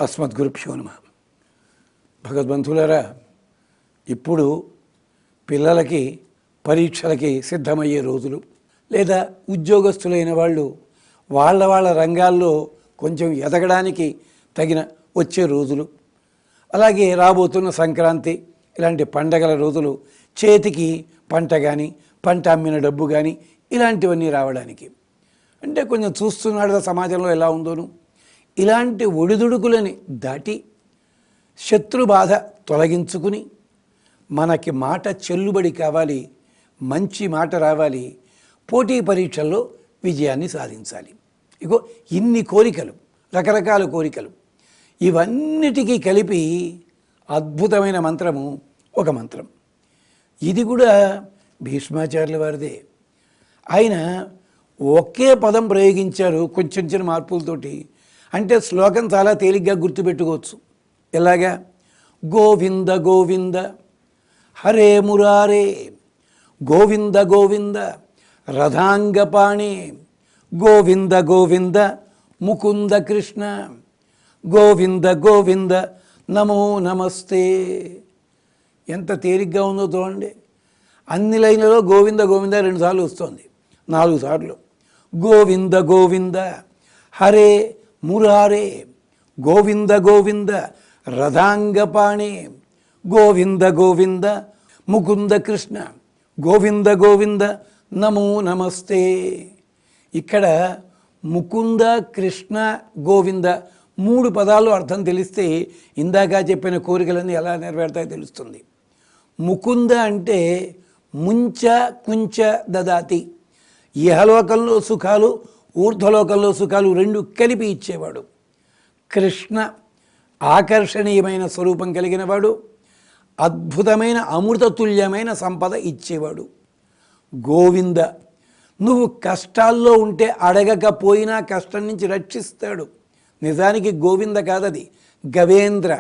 అస్మద్గురుభ్యో నమః. భగవద్బంధువులారా, ఇప్పుడు పిల్లలకి పరీక్షలకి సిద్ధమయ్యే రోజులు, లేదా ఉద్యోగస్తులైన వాళ్ళు వాళ్ళ రంగాల్లో కొంచెం ఎదగడానికి తగిన వచ్చే రోజులు, అలాగే రాబోతున్న సంక్రాంతి ఇలాంటి పండగల రోజులు, చేతికి పంట కానీ పంట అమ్మిన డబ్బు కానీ ఇలాంటివన్నీ రావడానికి, అంటే కొంచెం చూస్తున్నాడు సమాజంలో ఎలా ఉందోను, ఇలాంటి ఒడిదుడుకులని దాటి శత్రు బాధ తొలగించుకుని మనకి మాట చెల్లుబడి కావాలి, మంచి మాట రావాలి, పోటీ పరీక్షల్లో విజయాన్ని సాధించాలి. ఇగో ఇన్ని కోరికలు, రకరకాల కోరికలు, ఇవన్నిటికీ కలిపి అద్భుతమైన మంత్రము ఒక మంత్రం. ఇది కూడా భీష్మాచార్యుల వారిదే. ఆయన ఒకే పదం ప్రయోగించారు కొంచెం చిన్న మార్పులతోటి. అంటే శ్లోకం చాలా తేలిగ్గా గుర్తుపెట్టుకోవచ్చు. ఎలాగా? గోవింద గోవింద హరే మురారే, గోవింద గోవింద రథాంగపాణి, గోవింద గోవింద ముకుంద కృష్ణ, గోవింద గోవింద నమో నమస్తే. ఎంత తేలిగ్గా ఉందో చూడండి. అన్ని లైన్లలో గోవింద గోవింద 2 సార్లు వస్తుంది, 4 సార్లు. గోవింద గోవింద హరే మురారే, గోవింద గోవింద రథాంగపాణి, గోవింద గోవింద ముకుంద కృష్ణ, గోవింద గోవింద నమో నమస్తే. ఇక్కడ ముకుంద కృష్ణ గోవింద 3 పదాలు అర్థం తెలిస్తే ఇందాక చెప్పిన కోరికలన్నీ ఎలా నెరవేరుతాయో తెలుస్తుంది. ముకుంద అంటే ముంచ కుంచ దదాతి, ఇహలోకంలో సుఖాలు ఊర్ధ్వలోకంలో సుఖాలు 2 కలిపి ఇచ్చేవాడు. కృష్ణ ఆకర్షణీయమైన స్వరూపం కలిగిన వాడు, అద్భుతమైన అమృతతుల్యమైన సంపద ఇచ్చేవాడు. గోవింద నువ్వు కష్టాల్లో ఉంటే అడగకపోయినా కష్టం నుంచి రక్షిస్తాడు. నిజానికి గోవింద కాదది, గవేంద్ర.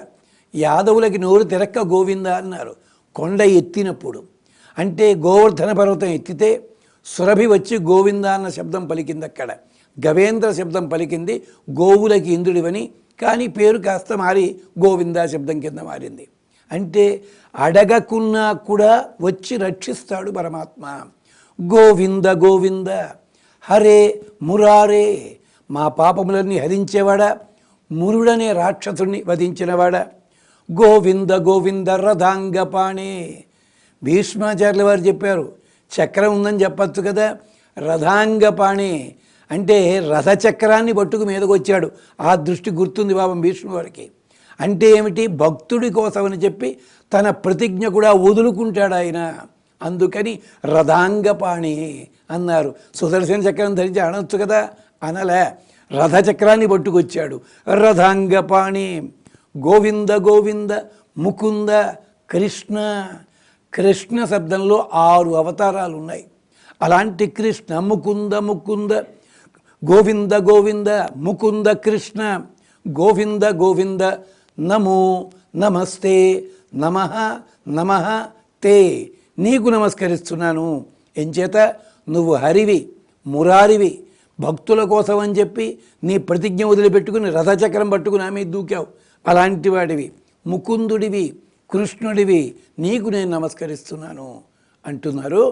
యాదవులకి నోరు తిరక్క గోవింద అన్నారు కొండ ఎత్తినప్పుడు. అంటే గోవర్ధన పర్వతం ఎత్తితే సురభి వచ్చి గోవింద అన్న శబ్దం పలికింది. అక్కడ గవేంద్ర శబ్దం పలికింది. గోవులకి ఇంద్రుడివని, కానీ పేరు కాస్త మారి గోవింద శబ్దం కింద మారింది. అంటే అడగకున్నా కూడా వచ్చి రక్షిస్తాడు పరమాత్మ. గోవింద గోవింద హరే మురారే, మా పాపములన్నీ హరించేవాడా, మురుడనే రాక్షసుని వధించినవాడా. గోవింద గోవింద రథాంగపాణే. భీష్మాచార్యుల వారు చెప్పారు, చక్రం ఉందని చెప్పచ్చు కదా, రథాంగపాణి అంటే రథచక్రాన్ని పట్టుకు మీదకు వచ్చాడు. ఆ దృష్టి గుర్తుంది పాపం భీష్ముడి వారికి. అంటే ఏమిటి? భక్తుడి కోసమని చెప్పి తన ప్రతిజ్ఞ కూడా వదులుకుంటాడు ఆయన. అందుకని రథాంగపాణి అన్నారు. సుదర్శన చక్రం ధరించి అనొచ్చు కదా, అనలే, రథచక్రాన్ని పట్టుకొచ్చాడు. రథాంగపాణి, గోవింద గోవింద ముకుంద కృష్ణ. కృష్ణ శబ్దంలో 6 అవతారాలు ఉన్నాయి. అలాంటి కృష్ణ ముకుంద ముకుంద, గోవింద గోవింద ముకుంద కృష్ణ, గోవింద గోవింద నమో నమస్తే, నమః నమః తే, నీకు నమస్కరిస్తున్నాను. ఎంచేత నువ్వు హరివి, మురారివి, భక్తుల కోసం అని చెప్పి నీ ప్రతిజ్ఞ వదిలిపెట్టుకుని రథచక్రం పట్టుకుని ఆమె దూకావు. అలాంటి వాడివి, ముకుందుడివి, కృష్ణుడివి, నీకు నేను నమస్కరిస్తున్నాను అంటున్నారు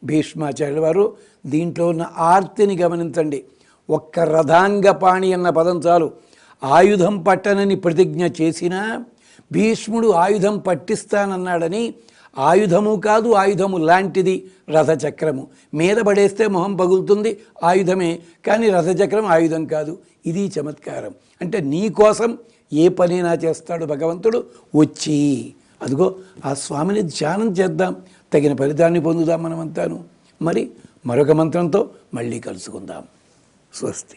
భీష్మాచార్యుల వారు. దీంట్లో ఉన్న ఆర్తిని గమనించండి. ఒక్క రథాంగపాణి అన్న పదం చాలు. ఆయుధం పట్టనని ప్రతిజ్ఞ చేసినా భీష్ముడు ఆయుధం పట్టిస్తానన్నాడని, ఆయుధము కాదు ఆయుధము లాంటిది రథచక్రము. మీద పడేస్తే మొహం పగులుతుంది, ఆయుధమే, కానీ రథచక్రం ఆయుధం కాదు. ఇది చమత్కారం. అంటే నీ కోసం ఏ పనైనా చేస్తాడు భగవంతుడు. వచ్చి అదిగో ఆ స్వామిని ధ్యానం చేద్దాం, తగిన ఫలితాన్ని పొందుదాం మనమంతాను. మరి మరొక మంత్రంతో మళ్ళీ కలుసుకుందాం. స్వస్తి.